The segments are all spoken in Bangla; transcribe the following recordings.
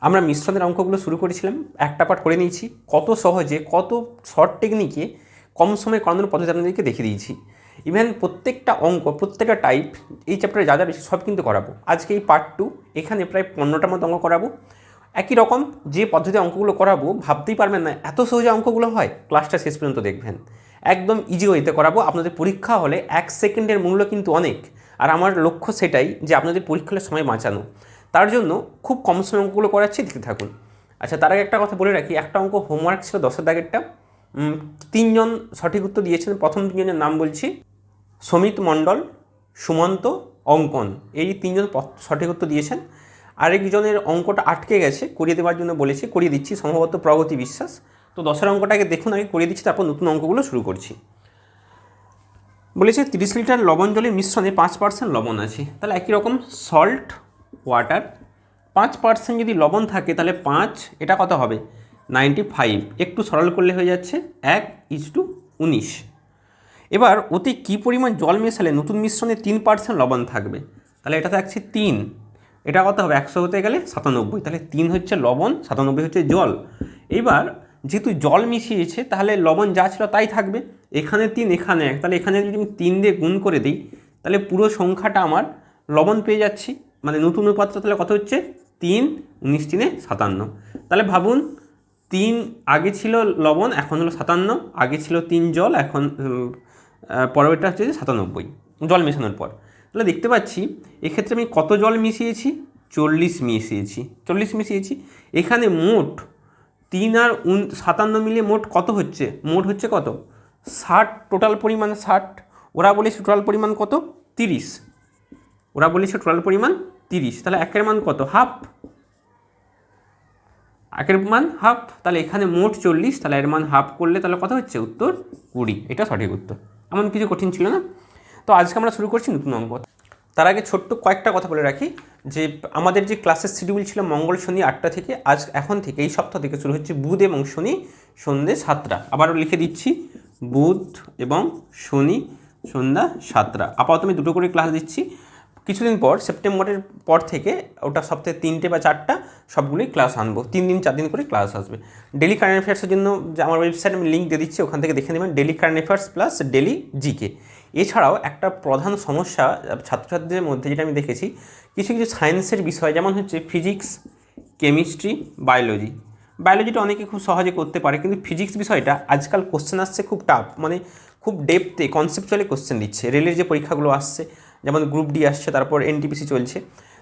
আমরা মিশ্রণের অঙ্কগুলো শুরু করেছিলাম, একটা পার্ট করে নিয়েছি। কত সহজে, কত শর্ট টেকনিকে কম সময়ে করানোর পদ্ধতি আপনাদেরকে দেখিয়ে দিয়েছি। ইভেন প্রত্যেকটা অঙ্ক, প্রত্যেকটা টাইপ, এই চ্যাপ্টারে যা যা বেশি সব কিন্তু করাবো। আজকে এই পার্ট 2, এখানে প্রায় 15টার মতো অঙ্ক করাবো। একই রকম যে পদ্ধতি অঙ্কগুলো করাবো ভাবতেই পারবেন না এত সহজে অঙ্কগুলো হয়। ক্লাসটা শেষ পর্যন্ত দেখবেন, একদম ইজি ওয়েতে করাবো। আপনাদের পরীক্ষা হলে 1 সেকেন্ডের মূল্য কিন্তু অনেক, আর আমার লক্ষ্য সেটাই যে আপনাদের পরীক্ষা হলে সময় বাঁচানো। তার জন্য খুব কম সময় অঙ্কগুলো করাচ্ছি, দেখতে থাকুন। আচ্ছা, তার আগে একটা কথা বলে রাখি, একটা অঙ্ক হোমওয়ার্ক ছিল 10-এর দাগেরটা। 3জন সঠিক উত্তর দিয়েছেন। প্রথম 3জনের নাম বলছি: সমিত মণ্ডল, সুমন্ত, অঙ্কন। এই 3জন সঠিক উত্তর দিয়েছেন। আরেকজনের অঙ্কটা আটকে গেছে, করিয়ে দেওয়ার জন্য বলেছি, করিয়ে দিচ্ছি, সম্ভবত প্রগতি বিশ্বাস। তো 10-এর অঙ্কটাকে দেখুন, আগে করিয়ে দিচ্ছি, তারপর নতুন অঙ্কগুলো শুরু করছি। বলেছে 30 লিটার লবণ জলের মিশ্রণে 5% লবণ আছে। তাহলে একই রকম সল্ট ওয়াটার, 5% যদি লবণ থাকে তাহলে 5, এটা কত হবে? 95। একটু সরল করলে হয়ে যাচ্ছে 1:19। এবার ওতে কী পরিমাণ জল মেশালে নতুন মিশ্রণে 3% লবণ থাকবে? তাহলে এটা থাকছে 3, এটা কত হবে? 100 হতে গেলে 97। তাহলে 3 হচ্ছে লবণ, 97 হচ্ছে জল। এবার যেহেতু জল মিশিয়েছে তাহলে লবণ যা ছিল তাই থাকবে। এখানে 3, এখানে 1, তাহলে এখানে যদি আমি 3 দিয়ে গুণ করে দিই তাহলে পুরো সংখ্যাটা আমার লবণ পেয়ে যাচ্ছি। মানে নতুন অনুপাতটা তাহলে কত হচ্ছে? 3, 19 3 57। তাহলে ভাবুন, 3 আগে ছিল লবণ, এখন হলো 57। আগে ছিল 3 জল, এখন পরেরটা হচ্ছে 97 জল মেশানোর পর। তাহলে দেখতে পাচ্ছি এক্ষেত্রে আমি কত জল মিশিয়েছি? 40 মিশিয়েছি। 40 মিশিয়েছি। এখানে মোট 3 আর 57 মিলিয়ে মোট কত হচ্ছে? মোট হচ্ছে কত? 60। টোটাল পরিমাণ 60। ওরা বলেছে টোটাল পরিমাণ কত? 30। ওরা বলেছে টোটাল পরিমাণ 30। তাহলে একের মান কত? হাফ। একের মান হাফ। তাহলে এখানে মোট 40, তাহলে এর মান হাফ করলে তাহলে কত হচ্ছে? উত্তর 20। এটা সঠিক উত্তর। এমন কিছু কঠিন ছিল না। তো আজকে আমরা শুরু করছি নতুন অঙ্ক। তার আগে ছোট্ট কয়েকটা কথা বলে রাখি যে আমাদের যে ক্লাসের শিডিউল ছিল মঙ্গল শনি 8টা থেকে, আজ এখন থেকে এই সপ্তাহ থেকে শুরু হচ্ছে বুধ এবং শনি সন্ধ্যে 7টা। আবারও লিখে দিচ্ছি, বুধ এবং শনি সন্ধ্যা 7টা। আপাতত আমি 2টো করে ক্লাস দিচ্ছি। কিছুদিন পর সেপ্টেম্বরের পর থেকে ওটা সপ্তাহে 3টে বা 4টা সবগুলোই ক্লাস আনবো। 3 দিন 4 দিন করে ক্লাস আসবে। ডেলি কারেন্ট অ্যাফেয়ার্সের জন্য যে আমার ওয়েবসাইট আমি লিঙ্ক দিয়ে দিচ্ছি, ওখান থেকে দেখে নেবেন। Daily current affairs plus daily GK. এছাড়াও একটা প্রধান সমস্যা ছাত্রছাত্রীদের মধ্যে যেটা আমি দেখেছি, কিছু কিছু সায়েন্সের বিষয় যেমন হচ্ছে ফিজিক্স, কেমিস্ট্রি, বায়োলজি। বায়োলজিটা অনেকে খুব সহজে করতে পারে, কিন্তু ফিজিক্স বিষয়টা আজকাল কোশ্চেন আসছে খুব টাফ, মানে খুব ডেপথে কনসেপচুয়ালি কোশ্চেন দিচ্ছে। রেলের যে পরীক্ষাগুলো আসছে, যেমন গ্রুপ ডি আসছে, তারপর এনটিপিসি চলছে,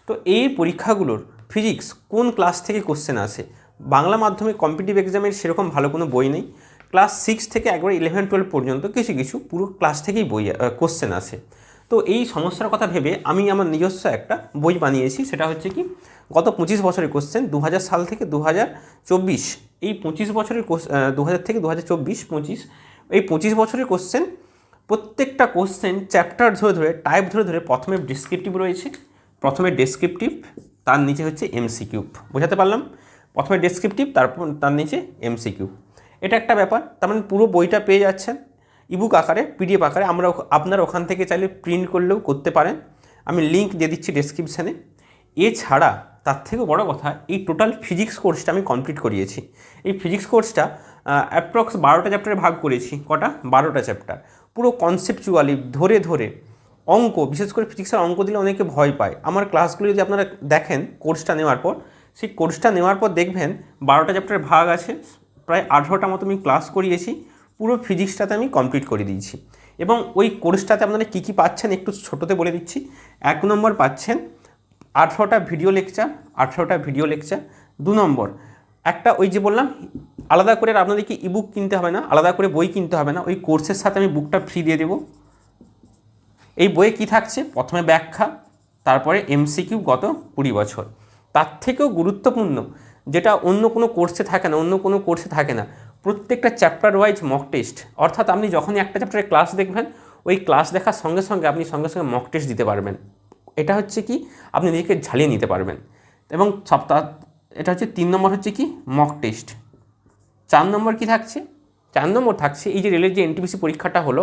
তো এই পরীক্ষাগুলোর ফিজিক্স কোন ক্লাস থেকে কোশ্চেন আসে? বাংলা মাধ্যমে কম্পিটিটিভ এক্সামের সেরকম ভালো কোনো বই নেই। ক্লাস 6 থেকে একবার 11-12 পর্যন্ত কিছু কিছু পুরো ক্লাস থেকেই বই কোশ্চেন আসে। তো এই সমস্যার কথা ভেবে আমি আমার নিজস্ব একটা বই বানিয়েছি। সেটা হচ্ছে কি, গত 25 বছরের কোশ্চেন 2000 সাল থেকে 2024, এই 25 বছরের 2000 থেকে 2024, 25, এই 25 বছরের কোশ্চেন, প্রত্যেকটা কোশ্চেন চ্যাপ্টার ধরে ধরে, টাইপ ধরে ধরে, প্রথমে ডেসক্রিপটিভ রয়েছে, প্রথমে ডেসক্রিপটিভ, তার নিচে হচ্ছে এমসিকিউ। বোঝাতে পারলাম? প্রথমে ডেসক্রিপটিভ, তারপর তার নিচে এমসিকিউ। এটা একটা ব্যাপার। তার মানে পুরো বইটা পেয়ে যাচ্ছেন ইবুক আকারে, পিডিএফ আকারে। আপনারা ওখান থেকে চাইলে প্রিন্ট করলেও করতে পারেন, আমি লিঙ্ক দিয়ে দিচ্ছি ডেসক্রিপশানে। এছাড়া তার থেকেও বড় কথা, এই টোটাল ফিজিক্স কোর্সটা আমি কমপ্লিট করিয়েছি। এই ফিজিক্স কোর্সটা অ্যাপ্রক্স 12টা চ্যাপ্টারে ভাগ করেছি। কটা? 12টা চ্যাপ্টার। পুরো কনসেপচুয়ালি ধরে ধরে অঙ্ক, বিশেষ করে ফিজিক্সের অঙ্ক দিলে অনেকে ভয় পায়। আমার ক্লাসগুলো যদি আপনারা দেখেন কোর্সটা নেওয়ার পর, সেই কোর্সটা নেওয়ার পর দেখবেন 12টা চ্যাপ্টারে ভাগ আছে, প্রায় 18টা মতো আমি ক্লাস করিয়েছি। পুরো ফিজিক্সটাতে আমি কমপ্লিট করে দিয়েছি। এবং ওই কোর্সটাতে আপনারা কী কী পাচ্ছেন একটু ছোটোতে বলে দিচ্ছি। 1 নম্বর পাচ্ছেন 18টা ভিডিও লেকচার, 18টা ভিডিও লেকচার। 2 নম্বর, একটা ওই যে বললাম আলাদা করে আপনাদেরকে ইবুক কিনতে হবে না, আলাদা করে বই কিনতে হবে না, ওই কোর্সের সাথে আমি বুকটা ফ্রি দিয়ে দেবো। এই বইয়ে কী থাকছে? প্রথমে ব্যাখ্যা, তারপরে এমসিকিউ গত 20 বছর। তার থেকেও গুরুত্বপূর্ণ, যেটা অন্য কোনো কোর্সে থাকে না, প্রত্যেকটা চ্যাপ্টার ওয়াইজ মক টেস্ট। অর্থাৎ আপনি যখনই একটা চ্যাপ্টারে ক্লাস দেখবেন, ওই ক্লাস দেখার সঙ্গে সঙ্গে আপনি সঙ্গে সঙ্গে মক টেস্ট দিতে পারবেন। এটা হচ্ছে কি, আপনি নিজেকে ঝালিয়ে নিতে পারবেন। এবং এটা হচ্ছে 3 নম্বর, হচ্ছে কি মক টেস্ট। 4 নম্বর কি থাকছে? 4 নম্বর থাকছে এই যে রেলের যে এনটিপিসি পরীক্ষাটা হলো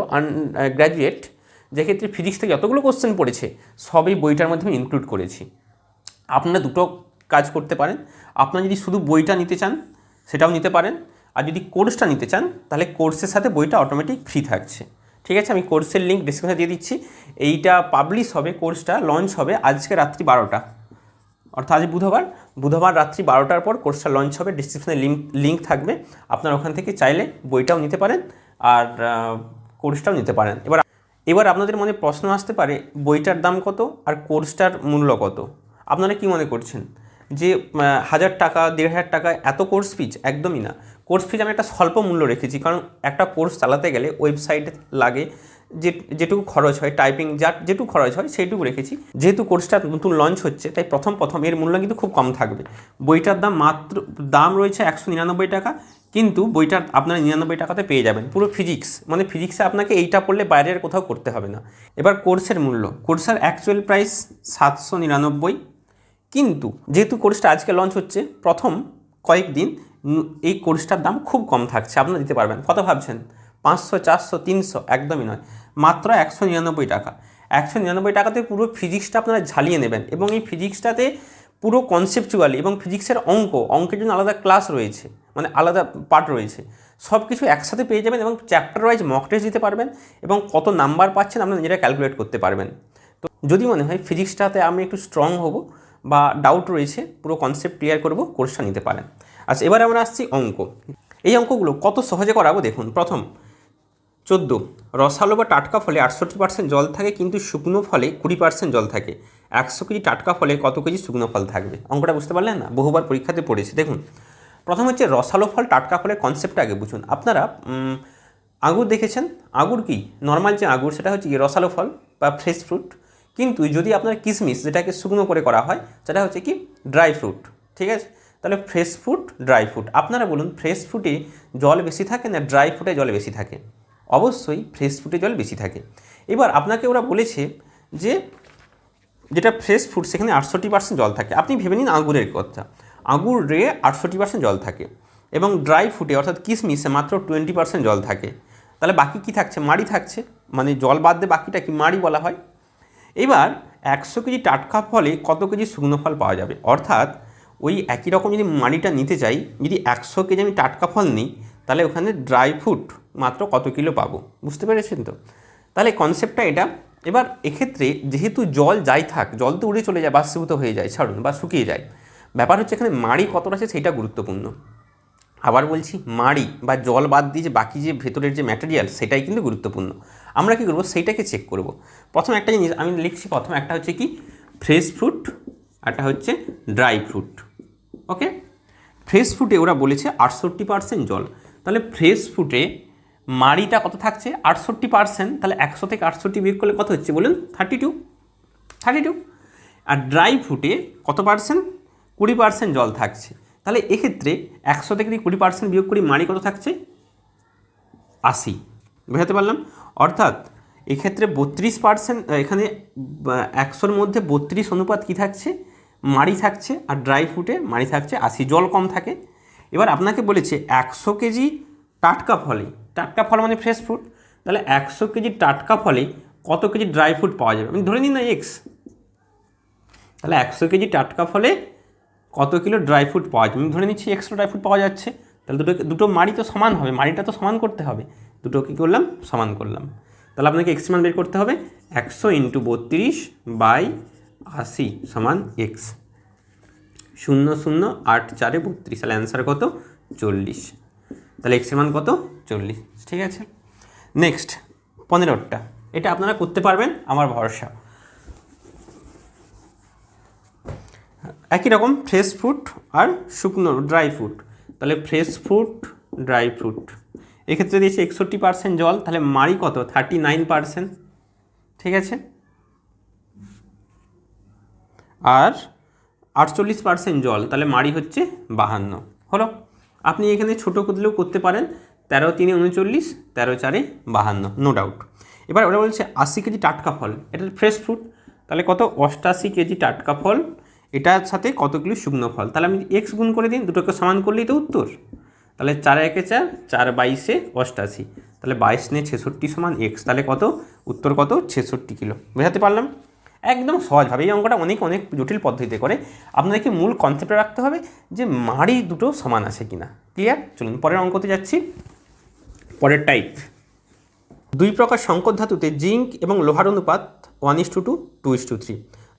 গ্র্যাজুয়েট, যেক্ষেত্রে ফিজিক্স থেকে যতগুলো কোশ্চেন পড়েছে সব এই বইটার মধ্যে আমি ইনক্লুড করেছি। আপনারা দুটো কাজ করতে পারেন। আপনারা যদি শুধু বইটা নিতে চান সেটাও নিতে পারেন, আর যদি কোর্সটা নিতে চান তাহলে কোর্সের সাথে বইটা অটোমেটিক ফ্রি থাকছে। ঠিক আছে, আমি কোর্সের লিঙ্ক ডিসক্রিপশনে দিয়ে দিচ্ছি। এইটা পাবলিশ হবে, কোর্সটা লঞ্চ হবে আজকে রাত্রি 12টা, অর্থাৎ আজ বুধবার রাত্রি 12টার পর কোর্সটা লঞ্চ হবে। ডিসক্রিপশনে লিঙ্ক থাকবে, আপনারা ওখান থেকে চাইলে বইটাও নিতে পারেন আর কোর্সটাও নিতে পারেন। এবার আপনাদের মনে প্রশ্ন আসতে পারে, বইটার দাম কত আর কোর্সটার মূল্য কত? আপনারা কি মনে করছেন যে 1000 টাকা 1500 টাকা এত কোর্স ফিজ? একদমই না। কোর্স ফিজ আমি একটা স্বল্প মূল্য রেখেছি, কারণ একটা কোর্স চালাতে গেলে ওয়েবসাইট লাগে, যেটুকু খরচ হয়, টাইপিং যেটুকু খরচ হয় সেইটুকু রেখেছি। যেহেতু কোর্সটা নতুন লঞ্চ হচ্ছে তাই প্রথম এর মূল্য কিন্তু খুব কম থাকবে। বইটার দাম রয়েছে 199 টাকা, কিন্তু বইটা আপনারা 99 টাকাতে পেয়ে যাবেন। পুরো ফিজিক্স, মানে ফিজিক্সে আপনাকে এইটা পড়লে বাইরের কোথাও করতে হবে না। এবার কোর্সের মূল্য, কোর্সের অ্যাকচুয়াল প্রাইস 799, কিন্তু যেহেতু কোর্সটা আজকে লঞ্চ হচ্ছে প্রথম কয়েকদিন এই কোর্সটার দাম খুব কম থাকছে, আপনারা দিতে পারবেন। কত ভাবছেন? 500, 400, 300? একদমই নয়, মাত্র 199 টাকা। 199 টাকাতে পুরো ফিজিক্সটা আপনারা ঝালিয়ে নেবেন, এবং এই ফিজিক্সটাতে পুরো কনসেপচুয়ালি এবং ফিজিক্সের অঙ্কের জন্য আলাদা ক্লাস রয়েছে, মানে আলাদা পার্ট রয়েছে, সব কিছু একসাথে পেয়ে যাবেন, এবং চ্যাপ্টার ওয়াইজ মক টেস্ট দিতে পারবেন, এবং কত নাম্বার পাচ্ছেন আপনারা নিজেরা ক্যালকুলেট করতে পারবেন। তো যদি মনে হয় ফিজিক্সটাতে আমি একটু স্ট্রং হব বা ডাউট রয়েছে, পুরো কনসেপ্ট ক্লিয়ার করব, কোর্সটা নিতে পারেন। আচ্ছা, এবার আমরা আসছি অঙ্ক। এই অঙ্কগুলো কত সহজে করাবো দেখুন। প্রথম 14, রসালো বা টাটকা ফলে 68% জল থাকে, কিন্তু শুকনো ফলে 20% জল থাকে। 100 কেজি টাটকা ফলে কত কেজি শুকনো ফল থাকবে? অঙ্কটা বুঝতে পারলেন না? বহুবার পরীক্ষাতে পড়েছি। দেখুন, প্রথম হচ্ছে রসালো ফল টাটকা ফলের কনসেপ্টটা আগে বুঝুন। আপনারা আঙুর দেখেছেন, আঙুর কি নর্মাল যে আঙুর সেটা হচ্ছে কি রসালো ফল বা ফ্রেশ ফ্রুট, কিন্তু যদি আপনার কিশমিশ যেটাকে শুকনো করে করা হয় সেটা হচ্ছে কি ড্রাই ফ্রুট। ঠিক আছে, তাহলে ফ্রেশ ফ্রুট, ড্রাই ফ্রুট, আপনারা বলুন ফ্রেশ ফ্রুটে জল বেশি থাকে না ড্রাই ফ্রুটে জল বেশি থাকে? অবশ্যই ফ্রেশ ফ্রুটে জল বেশি থাকে। এবার আপনাকে ওরা বলেছে যে যেটা ফ্রেশ ফ্রুট সেখানে 68% জল থাকে। আপনি ভেবে নিন আঙুরের কথা, আঙুরে 68% জল থাকে, এবং ড্রাই ফ্রুটে অর্থাৎ কিশমিশে মাত্র 20% জল থাকে। তাহলে বাকি কি থাকছে? মাড়ি থাকছে, মানে জল বাদ দিয়ে বাকিটা কি মাড়ি বলা হয়। এবার 100 কেজি টাটকা ফলে কত কেজি শুকনো ফল পাওয়া যাবে? অর্থাৎ ওই একই রকম যদি মাড়িটা নিতে চাই, যদি 100 কেজি আমি টাটকা ফল নিই, তাহলে ওখানে ড্রাই ফ্রুট মাত্র কত কিলো পাবো? বুঝতে পেরেছেন তো? তাহলে কনসেপ্টটা এটা। এবার এক্ষেত্রে যেহেতু জল যাই থাক, জল তো উড়ে চলে যায়, বাষ্পীভূত হয়ে যায়, ছাড়ুন, বা শুকিয়ে যায়, ব্যাপার হচ্ছে এখানে মাড়ি কতটা আছে সেইটা গুরুত্বপূর্ণ। আবার বলছি, মাড়ি বা জল বাদ দিয়ে যে বাকি যে ভেতরের যে ম্যাটেরিয়াল সেটাই কিন্তু গুরুত্বপূর্ণ। আমরা কী করবো? সেইটাকে চেক করব। প্রথম একটা জিনিস আমি লিখছি, প্রথম একটা হচ্ছে কি ফ্রেশ ফ্রুট, একটা হচ্ছে ড্রাই ফ্রুট। ওকে, ফ্রেশ ফ্রুটে ওরা বলেছে 68% জল, তাহলে ফ্রেশ ফ্রুটে মাড়িটা কত থাকছে? 68%। তাহলে 100 থেকে 68 বিয়োগ করলে কত হচ্ছে বলুন? 32। আর ড্রাই ফ্রুটে কত পার্সেন্ট? 20% জল থাকছে। তাহলে এক্ষেত্রে 100 থেকে 20% বিয়োগ করি, মাড়ি কত থাকছে? 80। বোঝাতে পারলাম? অর্থাৎ এক্ষেত্রে 32%, এখানে 100-র মধ্যে 32 অনুপাত কী থাকছে? মাড়ি থাকছে, আর ড্রাই ফ্রুটে মাড়ি থাকছে 80, জল কম থাকে। এবার আপনাকে বলেছে 100 কেজি টাটকা ফল মানে ফ্রেশ ফ্রুট, তাহলে 100 কেজি টাটকা ফলে কত কেজি ড্রাই ফ্রুট পাওয়া যাবে? আমি ধরে নিন না এক্স, তাহলে 100 কেজি টাটকা ফলে কত কিলো ড্রাই ফ্রুট পাওয়া যাবে? আমি ধরে নিচ্ছি এক্সট্রা ড্রাই ফ্রুট পাওয়া যাচ্ছে, তাহলে দুটো মাড়ি তো সমান হবে, মাড়িটা তো সমান করতে হবে, দুটো কী করলাম? সমান করলাম। তাহলে আপনাকে এক্স মান বের করতে হবে, 100 × 32/80 সমান এক্স। 0,0,8 4 32, তাহলে অ্যান্সার কত? 40। তাহলে এক্সের মান কত? 40। ঠিক আছে, নেক্সট 15টা, এটা আপনারা করতে পারবেন, আমার ভরসা। একই রকম ফ্রেশ ফ্রুট আর শুকনো ড্রাই ফ্রুট, তাহলে ফ্রেশ ফ্রুট, ড্রাই ফ্রুট, এক্ষেত্রে দিয়েছে 61% জল, তাহলে মাড়ি কত? 39%। ঠিক আছে, আর 48% জল, তাহলে মাড়ি হচ্ছে 52। হলো, আপনি এখানে ছোটো করলেও করতে পারেন, 13×3 = 39, 13×4 = 52, নো ডাউট। এবার ওরা বলছে 80 কেজি টাটকা ফল, এটা ফ্রেশ ফ্রুট, তাহলে কত? 88 কেজি টাটকা ফল, এটার সাথে কত কিলো শুকনো ফল? তাহলে আমি এক্স গুণ করে দিন, দুটোকে সমান করলেই তো উত্তর। তাহলে 4 × 1 = 4, 4 × 22 = 88, তাহলে 22 × 66 = এক্স, তাহলে কত? উত্তর কত? 66 কিলো। বোঝাতে পারলাম? একদম সহজভাবে। এই অঙ্কটা অনেক অনেক জটিল পদ্ধতিতে করে। আপনাদেরকে মূল কনসেপ্টটা রাখতে হবে যে মাড়ি দুটো সমান আছে কিনা। ক্লিয়ার? চলুন পরের অঙ্কতে যাচ্ছি। পরের টাইপ, 2 প্রকার সংকর ধাতুতে জিঙ্ক এবং লোহার অনুপাত 1:2, 2:3।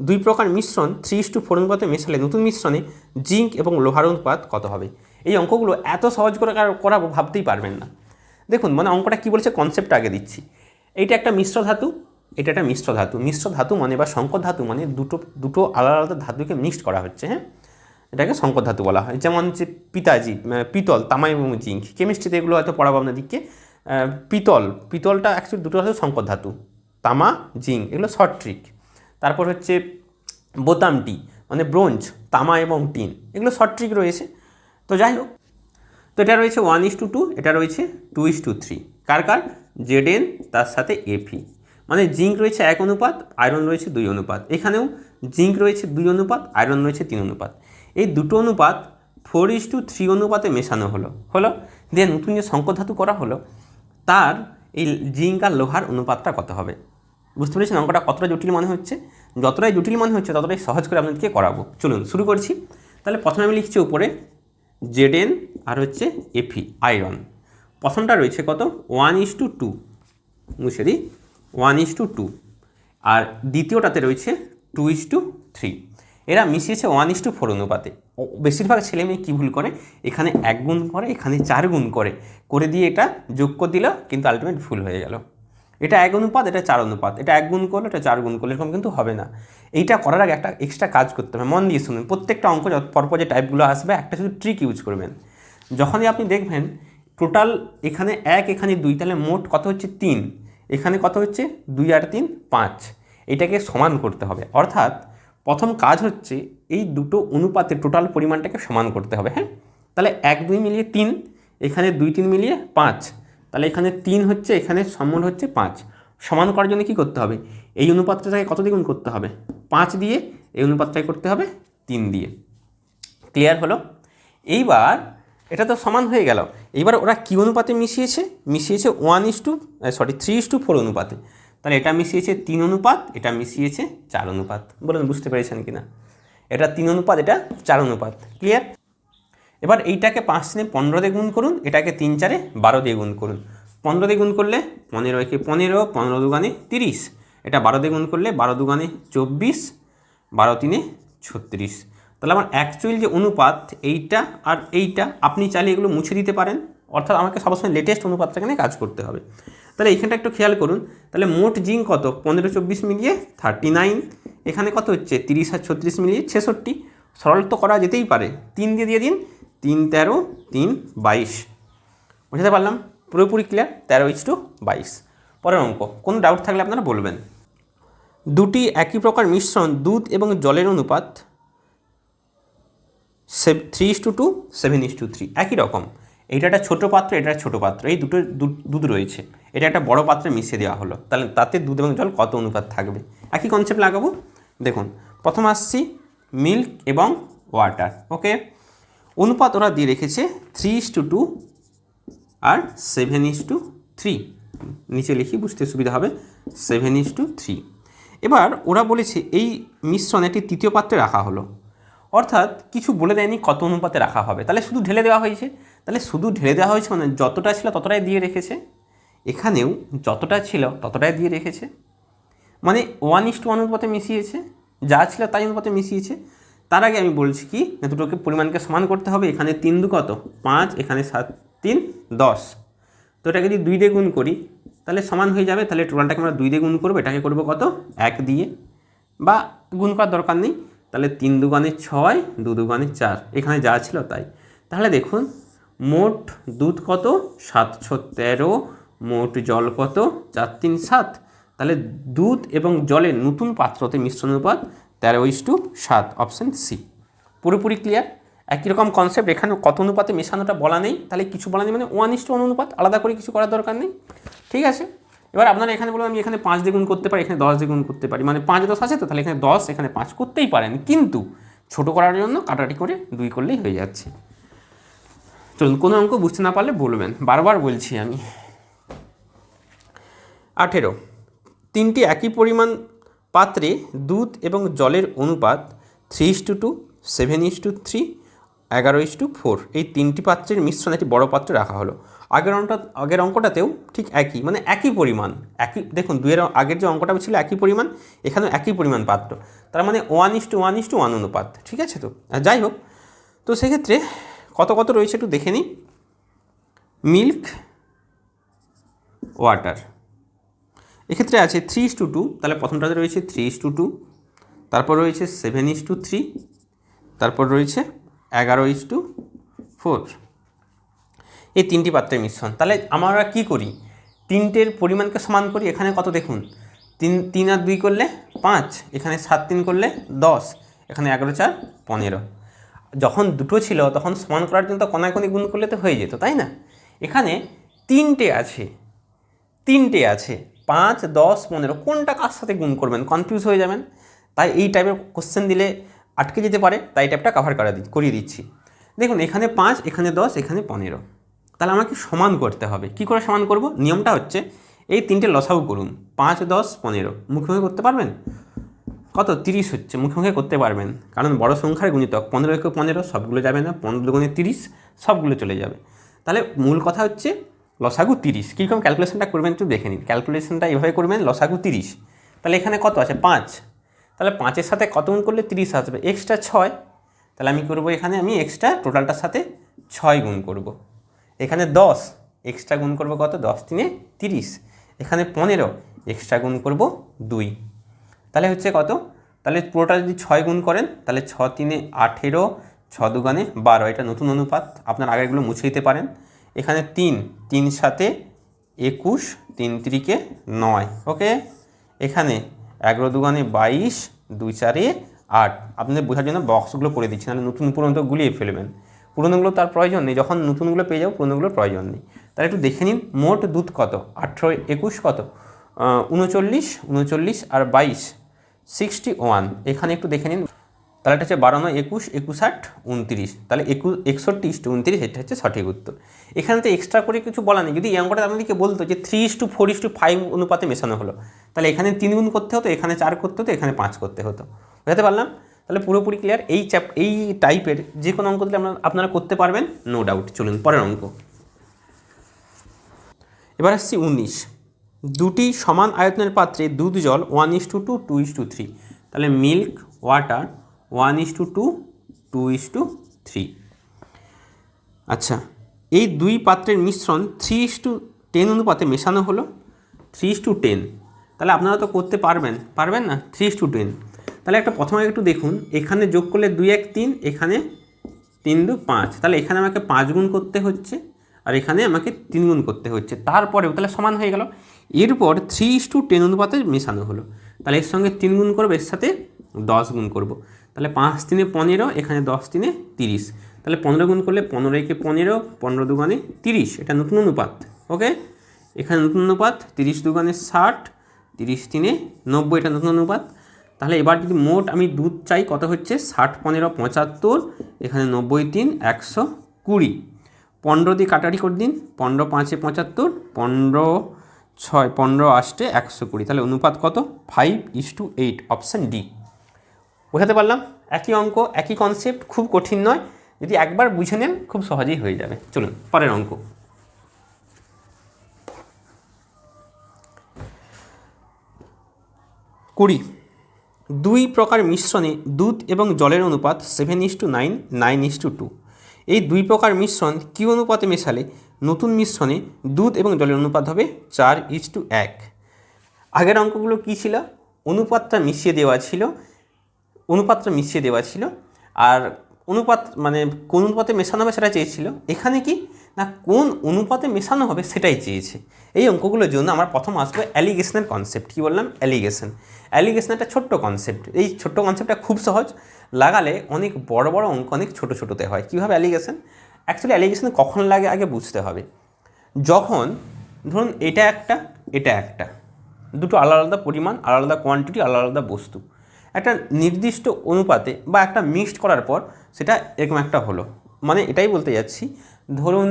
2 প্রকার মিশ্রণ 3:4 অনুপাতে মেশালে নতুন মিশ্রণে জিঙ্ক এবং লোহার অনুপাত কত হবে? এই অঙ্কগুলো এত সহজ করে করাবো ভাবতেই পারবেন না। দেখুন মানে অঙ্কটা কী বলেছে, কনসেপ্টটা আগে দিচ্ছি। এইটা একটা মিশ্র ধাতু, এটা একটা মিশ্র ধাতু। মিশ্র ধাতু মানে বা সংকর ধাতু মানে দুটো আলাদা আলাদা ধাতুকে মিক্সড করা হচ্ছে। হ্যাঁ, এটাকে সংকর ধাতু বলা হয়। যেমন যে পিতল, তামা এবং জিঙ্ক, কেমিস্ট্রিতে এগুলো হয়তো পড়াবো আপনাদেরকে। পিতলটা অ্যাকচুয়ালি দুটো হচ্ছে সংকর ধাতু, তামা জিঙ্ক এগুলো শর্ট ট্রিক। তারপর হচ্ছে বোতামটি মানে ব্রোঞ্জ, তামা এবং টিন, এগুলো শর্ট ট্রিক রয়েছে। তো যাই হোক, তো এটা রয়েছে 1:2, এটা রয়েছে 2:3। কার Zn তার সাথে Fe, মানে জিঙ্ক রয়েছে 1 অনুপাত, আয়রন রয়েছে 2 অনুপাত। এখানেও জিঙ্ক রয়েছে 2 অনুপাত, আয়রন রয়েছে 3 অনুপাত। এই দুটো অনুপাত 4:3 অনুপাতে মেশানো হলো দিয়ে নতুন যে সংকর ধাতু করা হলো তার এই জিঙ্ক আর লোহার অনুপাতটা কত হবে। বুঝতে পেরেছেন অঙ্কটা কতটা জটিল মনে হচ্ছে? যতটাই জটিল মনে হচ্ছে ততটাই সহজ করে আপনাদেরকে করাবো। চলুন শুরু করছি। তাহলে প্রথমে আমি লিখছি উপরে Zn আর হচ্ছে Fe আয়রন। প্রথমটা রয়েছে কত 1:2, মুছে দিই 1:2, আর দ্বিতীয়টাতে রয়েছে 2:3। এরা মিশিয়েছে 1:4 অনুপাতে। বেশিরভাগ ছেলে মেয়ে কী ভুল করে, এখানে 1 গুণ করে, এখানে 4 গুণ করে দিয়ে এটা যোগ করে দিল, কিন্তু আলটিমেট ভুল হয়ে গেল। এটা 1 অনুপাত, এটা 4 অনুপাত, এটা 1 গুণ করলো, এটা 4 গুণ করলো, এরকম কিন্তু হবে না। এইটা করার আগে একটা এক্সট্রা কাজ করতে হবে। মন দিয়ে শুনুন, প্রত্যেকটা অঙ্ক পরপর যে টাইপগুলো আসবে একটা শুধু ট্রিক ইউজ করবেন। যখনই আপনি দেখবেন টোটাল এখানে 1 এখানে 2, তাহলে মোট কত হচ্ছে 3, এখানে কত হচ্ছে 2 আর 3 5, এটাকে সমান করতে হবে। অর্থাৎ প্রথম কাজ হচ্ছে এই দুটো অনুপাতের টোটাল পরিমাণটাকে সমান করতে হবে। হ্যাঁ, তাহলে 1 2 মিলিয়ে 3, এখানে 2 3 মিলিয়ে 5, তাহলে এখানে 3 হচ্ছে, এখানে সমমূল হচ্ছে 5। সমান করার জন্য কী করতে হবে, এই অনুপাতটাকে কত দিয়ে গুণ করতে হবে 5 দিয়ে, এই অনুপাতটাকে করতে হবে 3 দিয়ে। ক্লিয়ার হলো? এইবার এটা তো সমান হয়ে গেল। এইবার ওরা কী অনুপাতে মিশিয়েছে 3:4 অনুপাতে। তাহলে এটা মিশিয়েছে 3 অনুপাত, এটা মিশিয়েছে 4 অনুপাত। বলুন বুঝতে পেরেছেন কি না? এটা 3 অনুপাত, এটা 4 অনুপাত। ক্লিয়ার? এবার এইটাকে 5 দিয়ে 15 দিয়ে গুণ করুন, এটাকে 3 4 12 দিয়ে গুণ করুন। 15 দিয়ে গুণ করলে 15 একে 15, 15 দুগুণে 30। এটা 12 দিয়ে গুণ করলে 12 দুগুণে 24, 12 3 36। তাহলে আমার অ্যাকচুয়াল যে অনুপাত এইটা আর এইটা, আপনি চাইলে এগুলো মুছে দিতে পারেন। অর্থাৎ আমাকে সবসময় লেটেস্ট অনুপাতটাকে নিয়ে কাজ করতে হবে। তাহলে এইখানটা একটু খেয়াল করুন। তাহলে মোট জিঙ্ক কত 15 24 মিলিয়ে 39, এখানে কত হচ্ছে 30 আর 36 মিলিয়ে 66। সরল তো করা যেতেই পারে, 3 দিয়ে দিন, 3 13, 3 22। বুঝতে পারলাম? পুরোপুরি ক্লিয়ার? 13:22। পরের অঙ্ক, কোনো ডাউট থাকলে আপনারা বলবেন। দুটি একই প্রকার মিশ্রণ দুধ এবং জলের অনুপাত 3:2, 7:3, একই রকম। এইটা একটা ছোটো পাত্র, এটা একটা ছোটো পাত্র, এই দুটো দুধ রয়েছে, এটা একটা বড় পাত্রে মিশিয়ে দেওয়া হলো। তাহলে তাতে দুধ এবং জল কত অনুপাত থাকবে? একই কনসেপ্ট লাগাবো। দেখুন প্রথম আসছি মিল্ক এবং ওয়াটার। ওকে, অনুপাত ওরা দিয়ে রেখেছে 3:2 আর 7:3। নিচে লিখি, বুঝতে সুবিধা হবে, 7:3। এবার ওরা বলেছে এই মিশ্রণ একটি তৃতীয় পাত্রে রাখা হলো, অর্থাৎ কিছু বলে দেয়নি কত অনুপাতে রাখা হবে। তাহলে শুধু ঢেলে দেওয়া হয়েছে। তাহলে শুধু ঢেলে দেওয়া হয়েছে মানে যতটা ছিল ততটাই দিয়ে রেখেছে, এখানেও যতটা ছিল ততটাই দিয়ে রেখেছে, মানে 1:1 অনুপাতে মিশিয়েছে, যা ছিল তাই অনুপাতে মিশিয়েছে। তার আগে আমি বলছি কি না, দুটোকে পরিমাণকে সমান করতে হবে। এখানে 3 2 কত 5, এখানে 7 3 10। তো এটাকে যদি 2 দিয়ে গুণ করি তাহলে সমান হয়ে যাবে। তাহলে টোটালটাকে আমরা 2 দিয়ে গুণ করবো, এটাকে করবো কত 1 দিয়ে, বা গুণ করার দরকার নেই। তাহলে 3 2 6, 2 2 4, এখানে যা ছিল তাই। তাহলে দেখুন মোট দুধ কত 713, মোট জল কত 4 3 7। তাহলে দুধ এবং জলের নতুন পাত্রতে মিশ্রণ অনুপাত 13:7, অপশান সি। পুরোপুরি ক্লিয়ার? একই রকম কনসেপ্ট, এখানে কত অনুপাতে মেশানোটা বলা নেই, তাহলে কিছু বলা নেই, মানে 1:1 অনুপাত, আলাদা করে কিছু করার দরকার নেই। ঠিক আছে, এবার আপনারা এখানে বলুন আমি এখানে 5 দিয়ে গুণ করতে পারি, এখানে 10 দিয়ে গুণ করতে পারি, মানে 5 10 আছে তো, তাহলে এখানে 10, এখানে 5 করতেই পারেন, কিন্তু ছোটো করার জন্য কাটাটি করে 2 করলেই হয়ে যাচ্ছে। চলুন, কোনো অঙ্ক বুঝতে না পারলে বলবেন, বারবার বলছি আমি। 18, 3টি একই পরিমাণ পাত্রে দুধ এবং জলের অনুপাত 3:2, 7:3, 11:4, এই 3টি পাত্রের মিশ্রণে একটি বড় পাত্রে রাখা হলো। আগের অঙ্কটাতেও ঠিক একই, মানে একই পরিমাণ, একই দেখুন দুইয়ের আগের যে অঙ্কটা ছিল একই পরিমাণ, এখানেও একই পরিমাণ পাত্র, তার মানে 1:1:1 অনুপাত। ঠিক আছে, তো যাই হোক, তো সেক্ষেত্রে কত কত রয়েছে একটু দেখে নিই। মিল্ক, ওয়াটার, এক্ষেত্রে আছে 3:2, তাহলে প্রথমটাতে রয়েছে 3:2, তারপর রয়েছে 7:3, তারপর রয়েছে 11:4, এই 3টি পাত্রের মিশ্রণ। তাহলে আমরা কি করি, 3টের পরিমাণকে সমান করি। এখানে কত দেখুন, 3 আর 2 করলে 5, এখানে 7 3 করলে 10, এখানে 11 4 15। যখন দুটো ছিল তখন সমান করার জন্য তো কোনায় গুণ করলে তো হয়ে যেত, তাই না? এখানে 3টে আছে, 5 10 15, কোনটা কার সাথে গুণ করবেন কনফিউজ হয়ে যাবেন। তাই এই টাইপের কোশ্চেন দিলে আটকে যেতে পারে, তাই টাইপটা কভার করিয়ে দিচ্ছি। দেখুন এখানে 5, এখানে 10, এখানে 15, তাহলে আমাকে সমান করতে হবে। কি করে সমান করব? নিয়মটা হচ্ছে এই 3টে লসাগু করুন, 5 10 15, মুখোমুখি করতে পারবেন? কত 30 হচ্ছে, মুখোমুখি করতে পারবেন, কারণ বড় সংখ্যার গুণিতক 15 × 15 সবগুলো যাবে না, 15 × 30 সবগুলো চলে যাবে। তাহলে মূল কথা হচ্ছে লসাগু 30। কীরকম ক্যালকুলেশনটা করবেন একটু দেখে নিন। ক্যালকুলেশনটা এভাবে করবেন, লসাগু 30, তাহলে এখানে কত আছে 5, তাহলে 5-এর সাথে কত গুণ করলে 30 আসবে, এক্সট্রা 6, তাহলে আমি করব এখানে আমি এক্সট্রা টোটালটার সাথে 6 গুণ করব। এখানে 10 এক্সট্রা গুণ করব কত, 10 3 30, এখানে 15 এক্সট্রা গুণ করব 2, তাহলে হচ্ছে কত, তাহলে পুরোটা যদি 6 গুণ করেন তাহলে 6 3 18, 6 2 12, এটা নতুন অনুপাত, আপনার আগেরগুলো মুছে দিতে পারেন। এখানে 3 3 7 21, 3 3 9, ওকে। এখানে 11 2 22, 2 4 8, আপনাদের বোঝার জন্য বক্সগুলো করে দিচ্ছি, নাহলে নতুন পুরনো তো গুলিয়ে ফেলবেন। পুরনোগুলো তার প্রয়োজন নেই, যখন নতুনগুলো পেয়ে যাবো পুরনোগুলোর প্রয়োজন নেই। তাহলে একটু দেখে নিন মোট দুধ কত, 18 21 কত, 39 39 আর 22 61। এখানে একটু দেখে নিন, তাহলে এটা হচ্ছে 12 9 21 21 8 29, তাহলে 61 29, এটা হচ্ছে সঠিক উত্তর। এখানে তো এক্সট্রা করে কিছু বলা নেই। যদি এই অঙ্কটা আপনাদেরকে বলতো যে 3:4:5 অনুপাতে মেশানো হলো, তাহলে এখানে 3 গুণ করতে হতো, এখানে 4 করতে হতো, এখানে 5 করতে হতো। বুঝতে পারলাম? তাহলে পুরোপুরি ক্লিয়ার। এই টাইপের যে কোনো অঙ্ক দিলে আপনারা করতে পারবেন, নো ডাউট। চলুন পরের অঙ্ক। এবার আসছি 19। দুটি সমান আয়তনের পাত্রে দুধ জল 1:2 2:3, তাহলে মিল্ক ওয়াটার 1:2 2:3। আচ্ছা, এই দুই পাত্রের মিশ্রণ 3:10 অনুপাতে মেশানো হলো, 3:10। তাহলে আপনারা তো করতে পারবেন না 3:10। তাহলে প্রথমে একটু দেখুন, এখানে যোগ করলে 2 1 3, এখানে 3 2 5, তাহলে এখানে আমাকে 5 গুণ করতে হচ্ছে, আর এখানে আমাকে 3 গুণ করতে হচ্ছে, তারপরেও তাহলে সমান হয়ে গেল। এরপর 3:10 অনুপাতে মেশানো হলো, তাহলে এর সঙ্গে 3 গুণ করবো, এর সাথে 10 গুণ করব, তাহলে 5 3 15, এখানে 10 3 30, তাহলে 15 গুণ করলে 15 × 15, 15 2 30, এটা নতুন অনুপাত, ওকে। এখানে নতুন অনুপাত 30 2 60, 30 3 90, এটা নতুন অনুপাত। তাহলে এবার যদি মোট আমি দুধ চাই, কত হচ্ছে 60 15 75, এখানে 90 3 120, 15 দিয়ে কাটারি করে দিন, 15 5 75, 15 6 15 8 120, তাহলে অনুপাত কত 5:8, অপশান ডি। বোঝাতে পারলাম? একই অঙ্ক, একই কনসেপ্ট, খুব কঠিন নয়, যদি একবার বুঝে নেন খুব সহজেই হয়ে যাবে। চলুন পরের অঙ্ক। 20। দুই প্রকার মিশ্রণে দুধ এবং জলের অনুপাত 7:9 9:2। এই দুই প্রকার মিশ্রণ কি অনুপাতে মেশালে নতুন মিশ্রণে দুধ এবং জলের অনুপাত হবে 4:1। আগের অঙ্কগুলো কী ছিল, অনুপাতটা মিশিয়ে দেওয়া ছিল, আর অনুপাত মানে কোন অনুপাতে মেশানো হবে সেটা চেয়েছিল। এখানে কি না, কোন অনুপাতে মেশানো হবে সেটাই চেয়েছে। এই অঙ্কগুলোর জন্য আমার প্রথম আসবে অ্যালিগেশনের কনসেপ্ট। কী বললাম? অ্যালিগেশন একটা ছোট্ট কনসেপ্ট। এই ছোট্ট কনসেপ্টটা খুব সহজ, লাগালে অনেক বড় বড় অঙ্ক অনেক ছোটো ছোটোতে হয়। কীভাবে অ্যালিগেশন? অ্যাকচুয়ালি অ্যালিগেশন কখন লাগে আগে বুঝতে হবে। যখন ধরুন এটা একটা দুটো আলাদা আলাদা পরিমাণ, আলাদা আলাদা কোয়ান্টিটি, আলাদা আলাদা বস্তু, একটা নির্দিষ্ট অনুপাতে বা একটা মিক্সড করার পর সেটা এরকম একটা হলো। মানে এটাই বলতে যাচ্ছি, ধরুন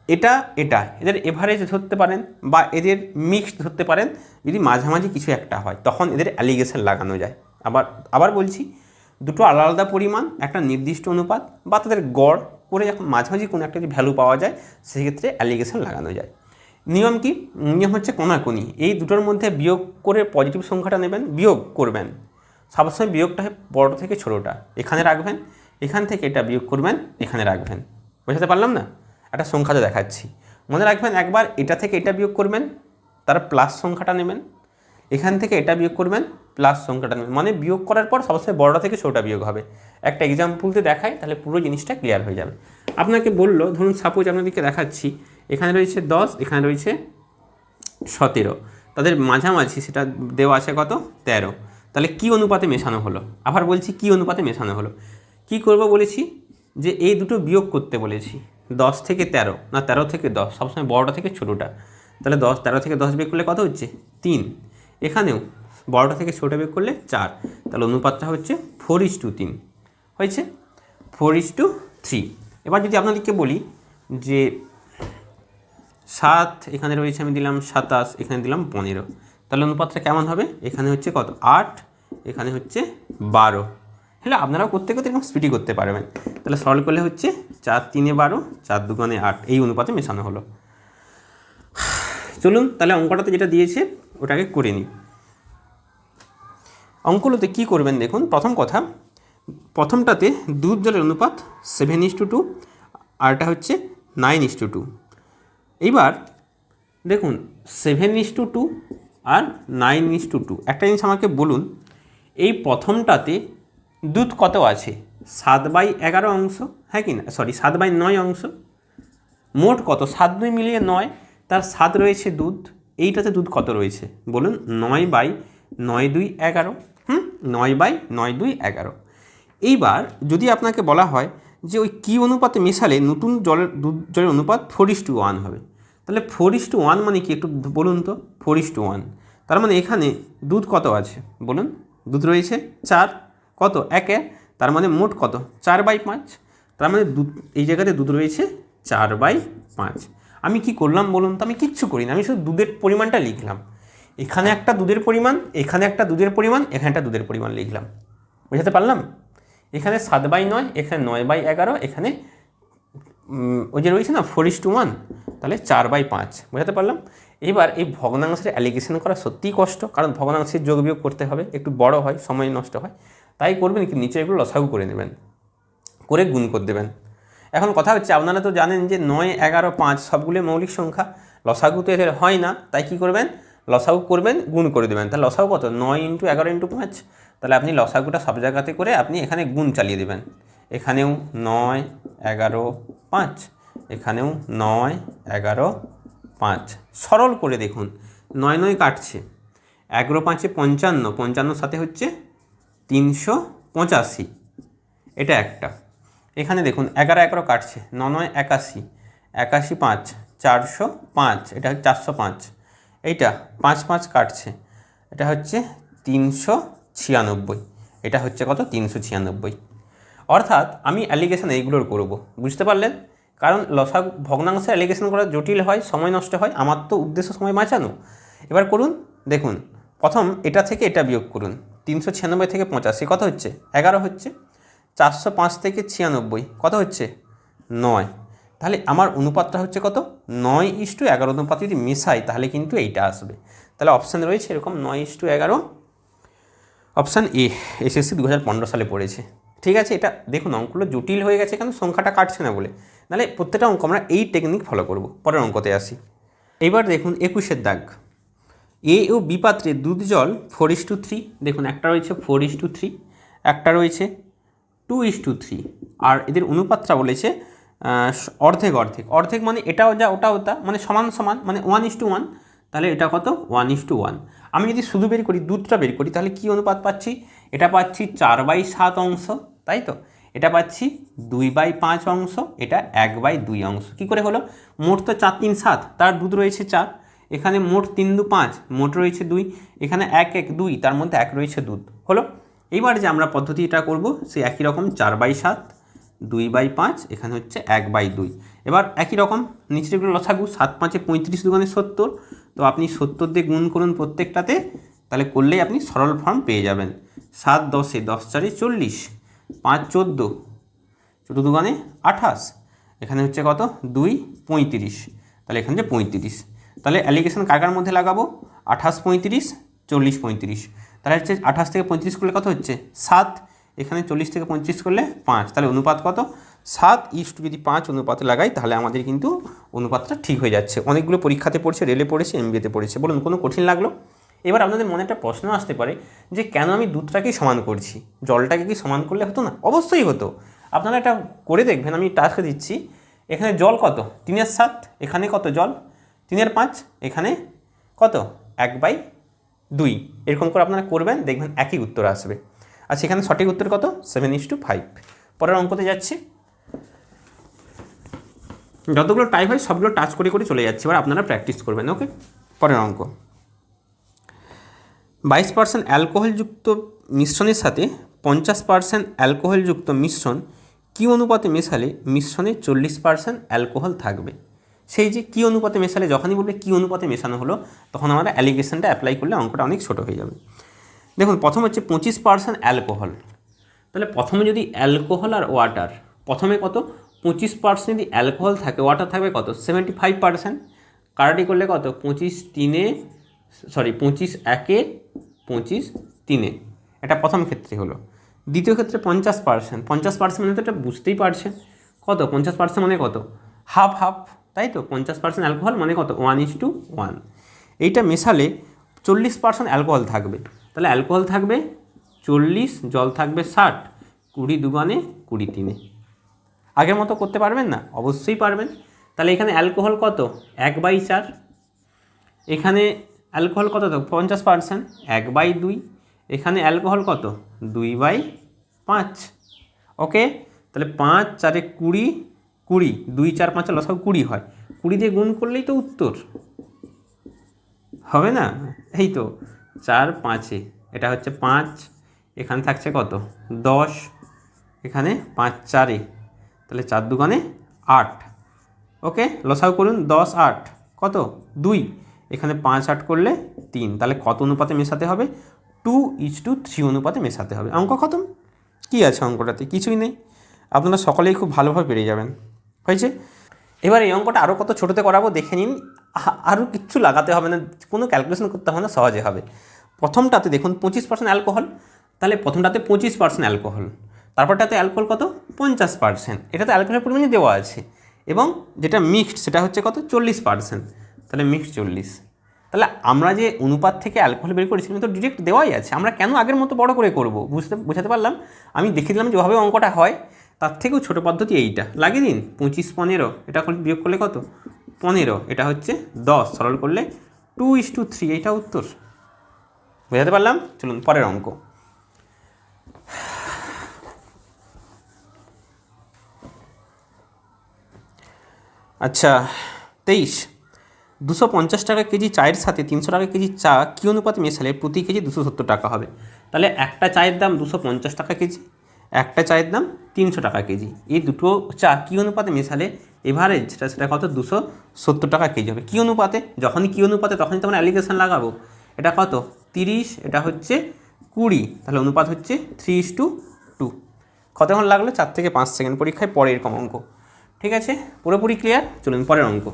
এটা এটা এদের এভারেজ ধরতে পারেন বা এদের মিক্সড ধরতে পারেন। যদি মাঝামাঝি কিছু একটা হয় তখন এদের অ্যালিগেশন লাগানো যায়। আবার আবার বলছি, দুটো আলাদা আলাদা পরিমাণ, একটা নির্দিষ্ট অনুপাত বা তাদের গড় করে যখন মাঝামাঝি কোনো একটা যদি ভ্যালু পাওয়া যায় সেক্ষেত্রে অ্যালিগেশন লাগানো যায়। নিয়ম কি? নিয়ম হচ্ছে কোনাকুনি, এই দুটোর মধ্যে বিয়োগ করে পজিটিভ সংখ্যাটা নেবেন, বিয়োগ করবেন। সবসময় বিয়োগটা হয় বড় থেকে ছোটোটা এখানে রাখবেন, এখান থেকে এটা বিয়োগ করবেন এখানে রাখবেন। বোঝাতে পারলাম না? একটা সংখ্যাটা দেখাচ্ছি, মনে রাখবেন। একবার এটা থেকে এটা বিয়োগ করবেন, তার প্লাস সংখ্যাটা নেবেন, এখান থেকে এটা বিয়োগ করবেন, প্লাস সংখ্যাটা নেবেন। মানে বিয়োগ করার পর সবসময় বড়টা থেকে ছোটা বিয়োগ হবে। একটা এক্সাম্পলতে দেখাই, তাহলে পুরো জিনিসটা ক্লিয়ার হয়ে যাবে। আপনাকে বললো, ধরুন সাপোজ আপনাদেরকে দেখাচ্ছি, এখানে রয়েছে 10, এখানে রয়েছে 17, তাদের মাঝামাঝি সেটা দেওয়া আছে কত? 13। তাহলে কী অনুপাতে মেশানো হলো? আবার বলছি কী অনুপাতে মেশানো হলো। কি করব বলেছি? যে এই দুটো বিয়োগ করতে বলেছি, 10 থেকে 13 না 13 থেকে 10, সবসময় বড়টা থেকে ছোটোটা। তাহলে 13 থেকে 10 বিয়োগ করলে কত হচ্ছে? 3। এখানেও বড়টা থেকে ছোটো বিয়োগ করলে 4। তাহলে অনুপাতটা হচ্ছে 4:3 হয়েছে, 4:3। এবার যদি আপনাদেরকে বলি যে 7 এখানে রয়েছে, আমি দিলাম 27, এখানে দিলাম 15, তাহলে অনুপাতটা কেমন হবে? এখানে হচ্ছে কত? 8, এখানে হচ্ছে 12। হ্যাঁ, আপনারাও করতে করতে এরকম স্পিডই করতে পারবেন। তাহলে সরল করলে হচ্ছে 4 3 12, 4 2 8, এই অনুপাতে মেশানো হলো। চলুন তাহলে অঙ্কটাতে যেটা দিয়েছে ওটাকে করে নিই। অঙ্কগুলোতে কী করবেন দেখুন। প্রথম কথা, প্রথমটাতে দুধ জলের অনুপাত 7:2, আরটা হচ্ছে 9:2। এইবার দেখুন 7:2 আর 9:2। একটা জিনিস আমাকে বলুন, এই প্রথমটাতে দুধ কত আছে? 7/11 অংশ, হ্যাঁ কি না? সরি, 7/9 অংশ। মোট কত? 7 2 মিলিয়ে 9, তার 7 রয়েছে দুধ। এইটাতে দুধ কত রয়েছে বলুন? 9/9 2 11। 9/9 2 11। এইবার যদি আপনাকে বলা হয় যে ওই কী অনুপাতে মেশালে নতুন দুধ জলের অনুপাত 4:1 হবে, তাহলে 4:1 মানে কি একটু বলুন তো? 4:1 তার মানে এখানে দুধ কত আছে বলুন? দুধ রয়েছে 4, কত? 1, তার মানে মোট কত? 4/5। তার মানে দুধ, এই জায়গাতে দুধ রয়েছে 4/5। আমি কি করলাম বলুন তো? আমি কিচ্ছু করি না, আমি শুধু দুধের পরিমাণটা লিখলাম। এখানে একটা দুধের পরিমাণ, এখানে একটা দুধের পরিমাণ, এখানে একটা দুধের পরিমাণ লিখলাম। বুঝতে পারলাম? এখানে 7/9, এখানে 9/11, এখানে ওই যে রয়েছে না 4:1, তাহলে 4/5। বোঝাতে পারলাম? এবার এই ভগ্নাংশের অ্যালিগেশন করা সত্যিই কষ্ট, কারণ ভগ্নাংশের যোগ বিয়োগ করতে হবে, একটু বড় হয়, সময় নষ্ট হয়। তাই করবেন কি, নিচে এগুলো লসাগু করে নেবেন, করে গুণ করে দেবেন। এখন কথা হচ্ছে, আপনারা তো জানেন যে 9 11 5 সবগুলো মৌলিক সংখ্যা, লসাগু তো এদের হয় না। তাই কি করবেন? লসাগু করবেন, গুণ করে দেবেন। তাহলে লসাগু কত? 9 × 11 × 5। তাহলে আপনি লসাগুটা সব জায়গাতে করে আপনি এখানে গুণ চালিয়ে দেবেন। এখানেও 9 11 5, এখানেও 9 11 5। সরল করে দেখুন, 9 9 কাটছে, 11 5 55, 55 সাথে হচ্ছে 385, এটা একটা। এখানে দেখুন 11 11 কাটছে, 9 9 81, 81 5 405, এটা হচ্ছে 405। এইটা 5 5 কাটছে, এটা হচ্ছে 396, এটা হচ্ছে কত? 396। অর্থাৎ আমি অ্যালিগেশন এইগুলোর করব, বুঝতে পারলেন? কারণ লসাগু ভগ্নাংশে অ্যালিগেশন করা জটিল হয়, সময় নষ্ট হয়। আমার তো উদ্দেশ্য সময় বাঁচানো। এবার করুন, দেখুন প্রথম এটা থেকে এটা বিয়োগ করুন। 396 থেকে 85 কত হচ্ছে? 11 হচ্ছে। 405 থেকে 96 কত হচ্ছে? 9। তাহলে আমার অনুপাতটা হচ্ছে কত? 9:11 অনুপাত যদি মেশাই তাহলে কিন্তু এইটা আসবে। তাহলে অপশান রয়েছে এরকম 9:11, অপশান এ, এসএসসি 2015 সালে পড়েছে। ঠিক আছে, এটা দেখুন অঙ্কগুলো জটিল হয়ে গেছে কেন? সংখ্যাটা কাটছে না বলে। নাহলে প্রত্যেকটা অঙ্ক আমরা এই টেকনিক ফলো করব। পরের অঙ্কতে আসি। এইবার দেখুন 21 দাগ, এ ও বি পাত্রে দুধ জল 4:3। দেখুন একটা রয়েছে 4:3, একটা রয়েছে 2:3, আর এদের অনুপাতটা বলেছে অর্ধেক অর্ধেক। অর্ধেক মানে এটাও যা ওটাও তা, মানে সমান সমান, মানে 1:1। তাহলে এটা কত? 1:1। আমি যদি শুধু বের করি, দুধটা বের করি, তাহলে কী অনুপাত পাচ্ছি? এটা পাচ্ছি 4/7 অংশ, তাই তো? এটা পাচ্ছি 2/5 অংশ, এটা 1/2 অংশ। কী করে হলো? মোট তো 4 3 7, তার দুধ রয়েছে 4, এখানে মোট 3 2 5, মোট রয়েছে 2, এখানে 1 1 2, তার মধ্যে 1 রয়েছে দুধ। হলো? এইবার যে আমরা পদ্ধতিটা করব সেই একই রকম, 4/7 2/5, এখানে হচ্ছে 1/2। এবার একই রকম নিচেরগুলো লসাগু, 7 5 35, 2 70। তো আপনি 70 দিয়ে গুণ করুন প্রত্যেকটাতে, তাহলে করলেই আপনি সরল ফর্ম পেয়ে যাবেন। 7 10 10 4 40, 5 14, 14 2 28, এখানে হচ্ছে কত 2 35, তাহলে এখানে যে 35। তাহলে অ্যালিগেশন কার মধ্যে লাগাবো? 28 35, 40 35। তাহলে হচ্ছে 28 থেকে 35 করলে কত হচ্ছে 7, এখানে 40 থেকে 35 করলে 5, তাহলে অনুপাত কত 7:5 যদি 5 অনুপাতে লাগাই তাহলে আমাদের কিন্তু অনুপাতটা ঠিক হয়ে যাচ্ছে। অনেকগুলো পরীক্ষাতে পড়েছে, রেলে পড়েছে, এমবিএতে পড়েছে। বলুন কোনো কঠিন লাগলো? এবার আপনাদের মনে একটা প্রশ্ন আসতে পারে যে কেন আমি দুধটাকেই সমান করছি, জলটাকে কি সমান করলে হতো না? অবশ্যই হতো। আপনারা এটা করে দেখবেন, আমি টাস্ক দিচ্ছি। এখানে জল কত 3/7, এখানে কত জল 3/5, এখানে কত 1/2। এরকম করে আপনারা করবেন, দেখবেন একই উত্তর আসবে। আর সেখানে সঠিক উত্তর কত 7:5। পরের অঙ্কতে যাচ্ছি। যতগুলো টাইপ হয় সবগুলো টাচ করে করে চলে যাচ্ছে, এবার আপনারা প্র্যাকটিস করবেন। ওকে, পরের অঙ্ক। 22% অ্যালকোহলযুক্ত মিশ্রণের সাথে 50% অ্যালকোহলযুক্ত মিশ্রণ কী অনুপাতে মেশালে মিশ্রণে 40% অ্যালকোহল থাকবে? সেই যে কী অনুপাতে মেশালে, যখনই বলবে কী অনুপাতে মেশানো হলো, তখন আমরা অ্যালিগেশনটা অ্যাপ্লাই করলে অঙ্কটা অনেক ছোটো হয়ে যাবে। দেখুন, প্রথম হচ্ছে 25% অ্যালকোহল। তাহলে প্রথমে যদি অ্যালকোহল আর ওয়াটার, প্রথমে কত 25% যদি অ্যালকোহল থাকে, ওয়াটার থাকবে কত 75%। কারাটি করলে কত 25 1-এ 25 3-এ, এটা প্রথম ক্ষেত্রে হলো। দ্বিতীয় ক্ষেত্রে 50%, 50% মানে তো এটা বুঝতেই পারছেন কত 50% মানে কত হাফ হাফ, তাই তো 50% অ্যালকোহল মানে কত 1:1। এইটা মেশালে 40% অ্যালকোহল থাকবে। তাহলে অ্যালকোহল থাকবে 40, জল থাকবে 60, 20 2 20 3। আগের মতো করতে পারবেন না? অবশ্যই পারবেন। তাহলে এখানে অ্যালকোহল কত 1/4, এখানে অ্যালকোহল কত তো 50%, 1/2, এখানে অ্যালকোহল কত 2/5। ওকে, তাহলে 5 4 20, 20 2 4 5 লসাগু 20 হয়, 20 দিয়ে গুণ করলেই তো উত্তর হবে না? এই তো 4 5, এটা হচ্ছে 5, এখানে থাকছে কত 10, এখানে 5 4, তাহলে 4 2 8। ওকে, লসাগু করুন 10 8 কত 2, এখানে 5 8 করলে 3, তাহলে কত অনুপাতে মেশাতে হবে 2:3 অনুপাতে মেশাতে হবে। অঙ্ক খতম। কী আছে অঙ্কটাতে? কিছুই নেই। আপনারা সকলেই খুব ভালোভাবে পেরে যাবেন। হয়েছে? এবার এই অঙ্কটা আরও কত ছোটোতে করাবো দেখে নিন। আরও কিচ্ছু লাগাতে হবে না, কোনো ক্যালকুলেশন করতে হবে না, সহজে হবে। প্রথমটাতে দেখুন 25% অ্যালকোহল, তাহলে প্রথমটাতে 25% অ্যালকোহল, তারপরটাতে অ্যালকোহল কত 50%, এটাতে অ্যালকোহলের পরিমাণই দেওয়া আছে, এবং যেটা মিক্সড সেটা হচ্ছে কত 40%, তাহলে মিক্সড 40। তাহলে আমরা যে অনুপাত থেকে অ্যালকোহল বের করেছিলাম তো ডিরেক্ট দেওয়াই আছে, আমরা কেন আগের মতো বড় করে করব? বোঝাতে পারলাম? আমি দেখিয়ে দিলাম যেভাবে অঙ্কটা হয়, তার থেকেও ছোটো পদ্ধতি এইটা। লাগিয়ে দিন 25 15, এটা বিয়োগ করলে কত 15, এটা হচ্ছে 10, সরল করলে 2:3, এইটা উত্তর। বোঝাতে পারলাম? চলুন পরের অঙ্ক। আচ্ছা 23, 250 টাকা কেজি চায়ের সাথে 300 টাকা কেজি চা কী অনুপাতে মেশালে প্রতি কেজি 270 টাকা হবে? তাহলে একটা চায়ের দাম 250 টাকা কেজি, একটা চায়ের দাম 300 টাকা কেজি, এই দুটো চা কী অনুপাতে মেশালে এভারেজ সেটা কত 270 টাকা কেজি হবে? কী অনুপাতে? যখনই কী অনুপাতে তখনই তো আমরা অ্যালিগেশন লাগাবো। এটা কত 30, এটা হচ্ছে 20, তাহলে অনুপাত হচ্ছে 3:2। কতক্ষণ লাগলো? 4 থেকে 5 সেকেন্ড। পরীক্ষায় পরে এরকম অঙ্ক। ঠিক আছে, পুরোপুরি ক্লিয়ার? চলুন পরের অঙ্ক।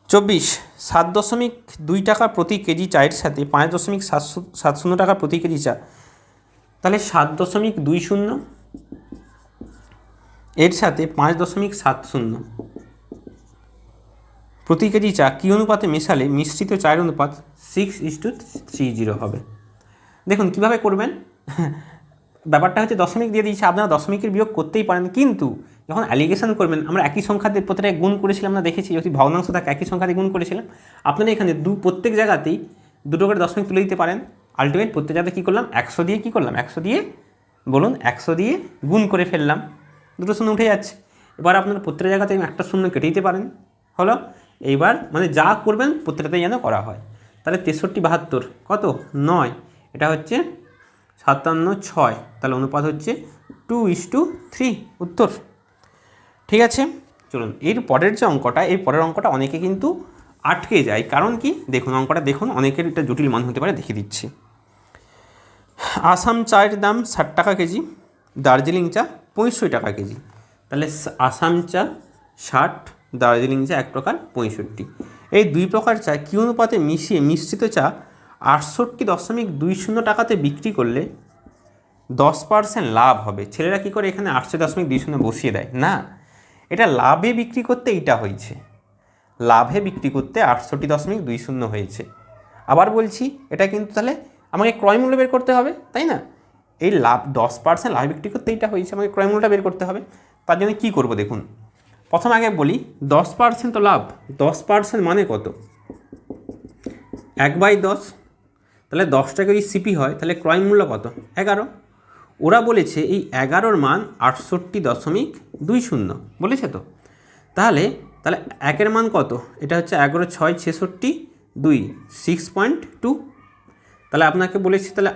24, 7.2 টাকা প্রতি কেজি চায়ের সাথে 5.70 টাকা প্রতি কেজি চা, তাহলে 7.20 এর সাথে 5.70 প্রতি কেজি চা কী অনুপাতে মেশালে মিশ্রিত চায়ের অনুপাত 6:30 হবে? দেখুন কীভাবে করবেন। ব্যাপারটা হচ্ছে দশমিক দিয়ে দিয়েছে, আপনারা দশমিকের বিয়োগ করতেই পারেন, কিন্তু যখন অ্যালিগেশন করবেন আমরা একই সংখ্যা দিয়ে প্রত্যেকটা গুণ করেছিলাম না, দেখেছি যদি ভগ্নাংশ থাকে একই সংখ্যা দিয়ে গুণ করেছিলাম। আপনারা এখানে প্রত্যেক জায়গাতেই দুটো করে দশমিক তুলে দিতে পারেন। আলটিমেট প্রত্যেক জায়গাতে কী করলাম 100 দিয়ে কী করলাম 100 দিয়ে বলুন 100 দিয়ে গুণ করে ফেললাম, দুটো শূন্য উঠে যাচ্ছে। এবার আপনারা প্রত্যেক জায়গাতে একটা শূন্য কেটে দিতে পারেন, হলো। এইবার মানে যা করবেন প্রত্যেকটাই যেন করা হয়। তাহলে 63 72 কত 9, এটা হচ্ছে 57 6, তাহলে অনুপাত হচ্ছে 2:3 উত্তর। ঠিক আছে, চলুন এর পরের যে অঙ্কটা, এই পরের অঙ্কটা অনেকে কিন্তু আটকে যায়। কারণ কি দেখুন, অঙ্কটা দেখুন, অনেকের এটা জটিল মান হতে পারে, দেখিয়ে দিচ্ছি। আসাম চায়ের দাম 60 টাকা কেজি, দার্জিলিং চা 65 টাকা কেজি। তাহলে আসাম চা 60, দার্জিলিং চা এক প্রকার 65। এই দুই প্রকার চা কি অনুপাতে মিশিয়ে মিশ্রিত চা 68.20 টাকাতে বিক্রি করলে 10% লাভ হবে? ছেলেরা কী করে এখানে 68.20 বসিয়ে দেয়? না, এটা লাভে বিক্রি করতে এইটা হয়েছে, লাভে বিক্রি করতে 68.20 হয়েছে। আবার বলছি, এটা কিন্তু তাহলে আমাকে ক্রয় মূল্য বের করতে হবে, তাই না? এই লাভ 10% লাভে বিক্রি করতে এইটা হয়েছে, আমাকে ক্রয় মূল্যটা বের করতে হবে। তার জন্য কী করব দেখুন, প্রথম আগে বলি 10% তো লাভ, 10% মানে কত? 1/10, তাহলে 10 টাকা যদি সিপি হয় তাহলে ক্রয় মূল্য কত? 11। ওরা বলেছে এই 11-র মান 68.20 বলেছে তো। তাহলে তাহলে 1-এর মান কত? এটা হচ্ছে 11 6 66 2 6.2। তাহলে আপনাকে বলেছি, তাহলে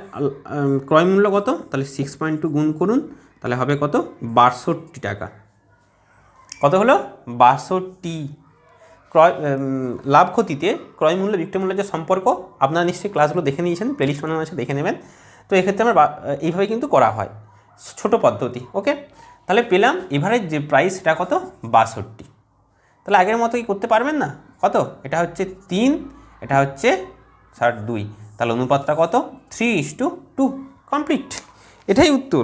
ক্রয় মূল্য কত? তাহলে 6.2 গুণ করুন, তাহলে হবে কত? 62 টাকা। কত হলো? 62। ক্রয় লাভ ক্ষতিতে ক্রয় মূল্য বিক্রয় মূল্যের যে সম্পর্ক, আপনারা নিশ্চয়ই ক্লাসগুলো দেখে নিয়েছেন, প্লেলিস্ট বানানো আছে, দেখে নেবেন। তো এক্ষেত্রে আমরা এইভাবে কিন্তু করা হয়, ছোট পদ্ধতি। ওকে, তাহলে পেলাম এভারেজ যে প্রাইস, এটা কত? 62। তাহলে আগের মতো কি করতে পারবেন না? কত? এটা হচ্ছে 3, এটা হচ্ছে 2, তাহলে অনুপাতটা কত? 3:2। কমপ্লিট, এটাই উত্তর।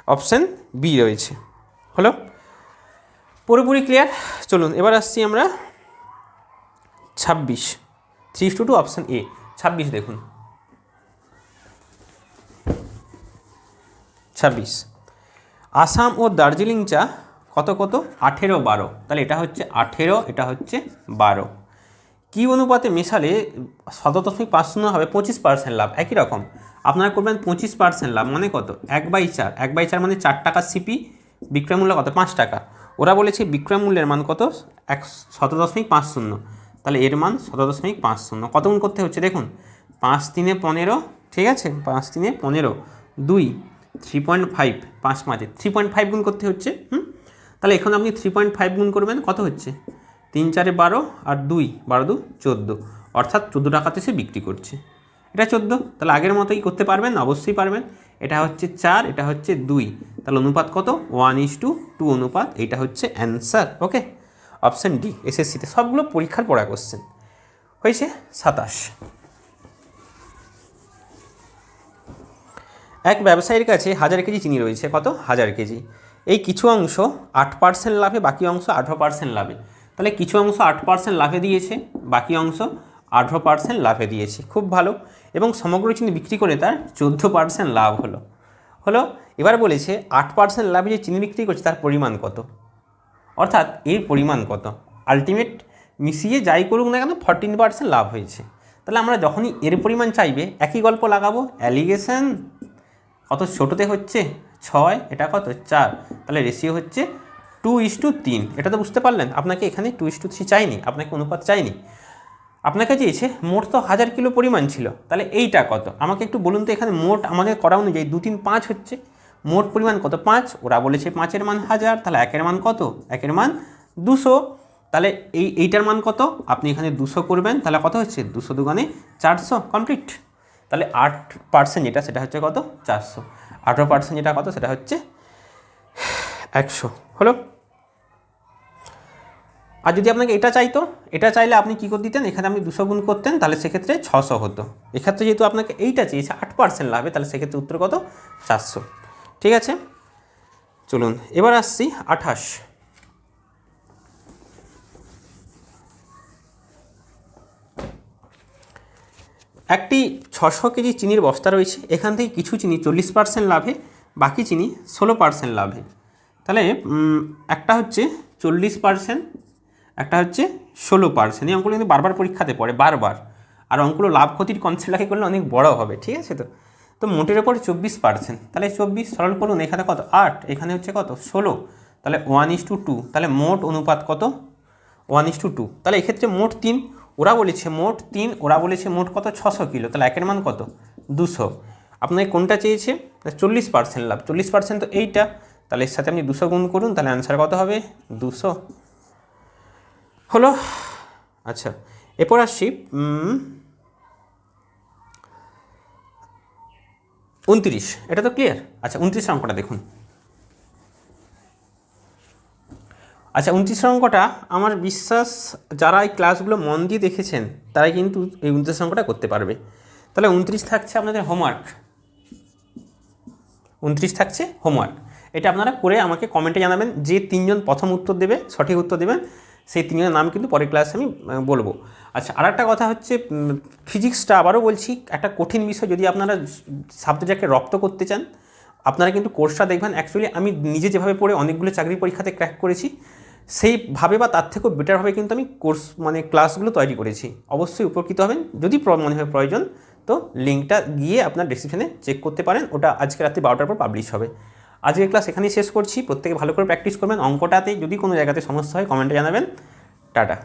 অপশান বি রয়েছে। হলো পুরোপুরি ক্লিয়ার? চলুন এবার আসছি আমরা 26, 3:2 অপশান এ। 26 দেখুন, 26 আসাম ও দার্জিলিং চা কত কত? 18 12। তাহলে এটা হচ্ছে 18, এটা হচ্ছে 12। কী অনুপাতে মেশালে 7.50 হবে 25% লাভ? একই রকম আপনারা করবেন 25% লাভ মানে কত? 1/4, 1/4 মানে 4 টাকা সিপি, বিক্রয় মূল্য কত? 5 টাকা। ওরা বলেছে বিক্রয় মূল্যের মান কত? 17.50, তাহলে এর মান 17.50। কত গুণ করতে হচ্ছে দেখুন, 5 3 15, ঠিক আছে, 5 3 15, 2 3.5, 5 5 3.5 গুণ করতে হচ্ছে। তাহলে এখন আপনি 3.5 গুণ করবেন, কত হচ্ছে? 3 4 12 আর 2 12 2 14, অর্থাৎ 14 টাকাতে সে বিক্রি করছে। এটা 14, তাহলে আগের মতোই করতে পারবেন? অবশ্যই পারবেন। এটা হচ্ছে 4, এটা হচ্ছে 2, তাহলে অনুপাত কত? 1:2 অনুপাত। এইটা হচ্ছে অ্যান্সার। ওকে, অপশান ডি এসএসসিতে সবগুলো পরীক্ষার পড়া কোশ্চেন। হয়েছে 27। এক ব্যবসায়ীর কাছে 1000 কেজি চিনি রয়েছে। কত? 1000 কেজি। এই কিছু অংশ 8% লাভে, বাকি অংশ 18% লাভে। তাহলে কিছু অংশ 8% লাভে দিয়েছে, বাকি অংশ 18% লাভে দিয়েছে। খুব ভালো। এবং সমগ্র চিনি বিক্রি করে তার 14% লাভ হলো। এবার বলেছে 8% লাভে যে চিনি বিক্রি করছে তার পরিমাণ কত, অর্থাৎ এর পরিমাণ কত। আলটিমেট মিশিয়ে যাই করুক না কেন 14% লাভ হয়েছে। তাহলে আমরা যখনই এর পরিমাণ চাইবে একই গল্প লাগাবো, অ্যালিগেশন। কত ছোটোতে হচ্ছে? 6, এটা কত? 4, তাহলে রেশিও হচ্ছে 2:3। এটা তো বুঝতে পারলেন। আপনাকে এখানে 2:3 চাইনি, আপনাকে অনুপাত চাইনি, আপনাকে চেয়েছে মোট তো 1000 কিলো পরিমাণ ছিল, তাহলে এইটা কত আমাকে একটু বলুন তো। এখানে মোট আমাদের করা অনুযায়ী 2 3 5 হচ্ছে, মোট পরিমাণ কত? 5। ওরা বলেছে 5-এর মান 1000, তাহলে 1-এর মান কত? 1-এর মান 200। তাহলে এইটার মান কত? আপনি এখানে 200 করবেন, তাহলে কত হচ্ছে? 200 দুগুণে 400। কমপ্লিট। তাহলে 8% যেটা, সেটা হচ্ছে কত? 400। 18% যেটা কত? সেটা হচ্ছে 100। হলো। আর যদি আপনাকে এটা চাইতো, এটা চাইলে আপনি কী করে দিতেন? এখানে আপনি 200 গুণ করতেন, তাহলে সেক্ষেত্রে 600 হতো। এক্ষেত্রে যেহেতু আপনাকে এইটা চেয়েছে 8% লাভে, তাহলে সেক্ষেত্রে উত্তর কত? 400। ঠিক আছে, চলুন এবার আসছি 28। একটি 600 কেজি চিনির বস্তা রয়েছে, এখান থেকে কিছু চিনি 40% লাভে, বাকি চিনি 16% লাভে। তাহলে একটা হচ্ছে 40%, একটা হচ্ছে 16%। এই অঙ্কগুলো কিন্তু বারবার পরীক্ষাতে পড়ে, বারবার। আর অঙ্কগুলো লাভ ক্ষতির কনসেপ্ট করলে অনেক বড় হবে, ঠিক আছে তো। তো মোটের ওপর 24%, তাহলে 24 সরল করুন, এখানে কত? 8, এখানে হচ্ছে কত? 16, তাহলে 1:2। তাহলে মোট অনুপাত কত? 1:2। তাহলে এক্ষেত্রে মোট 3, ওরা বলেছে মোট 3, ওরা বলেছে মোট কত? 600 কিলো। তাহলে 1-এর মান কত? 200। আপনাকে কোনটা চেয়েছে? 40% লাভ, 40% তো এইটা, তাহলে এর সাথে আপনি 200 গুণ করুন, তাহলে অ্যান্সার কত হবে? 200 হলো। আচ্ছা, এরপর আসছি 29, এটা তো ক্লিয়ার। আচ্ছা 29 অঙ্কটা দেখুন। আচ্ছা 29 অঙ্কটা আমার বিশ্বাস যারা এই ক্লাসগুলো মন দিয়ে দেখেছেন তারাই কিন্তু এই 29 অঙ্কটা করতে পারবে। তাহলে 29 থাকছে আপনাদের হোমওয়ার্ক, 29 থাকছে হোমওয়ার্ক। এটা আপনারা করে আমাকে কমেন্টে জানাবেন। যে 3 জন প্রথম উত্তর দেবে, সঠিক উত্তর দেবেন, সেই 3 জনের নাম কিন্তু পরের ক্লাসে আমি বলবো। আচ্ছা আর একটা কথা হচ্ছে, ফিজিক্সটা আবারও বলছি একটা কঠিন বিষয়। যদি আপনারা সাবজেক্টকে রপ্ত করতে চান, আপনারা কিন্তু কোর্সটা দেখবেন। অ্যাকচুয়ালি আমি নিজে যেভাবে পড়ে অনেকগুলো চাকরির পরীক্ষাতে ক্র্যাক করেছি, সেইভাবে বা তার থেকেও বেটারভাবে কিন্তু আমি কোর্স মানে ক্লাসগুলো তৈরি করেছি। অবশ্যই উপকৃত হবেন। যদি মনে হয় প্রয়োজন, তো লিঙ্কটা গিয়ে আপনার ডেসক্রিপশনে চেক করতে পারেন। ওটা আজকে রাত্রি 12টার পর পাবলিশ হবে। আজকের ক্লাস এখানেই শেষ করছি। প্রত্যেকে ভালো করে প্র্যাকটিস করবেন। অঙ্কটাতে যদি কোনো জায়গাতে সমস্যা হয় কমেন্টে জানাবেন। টাটা।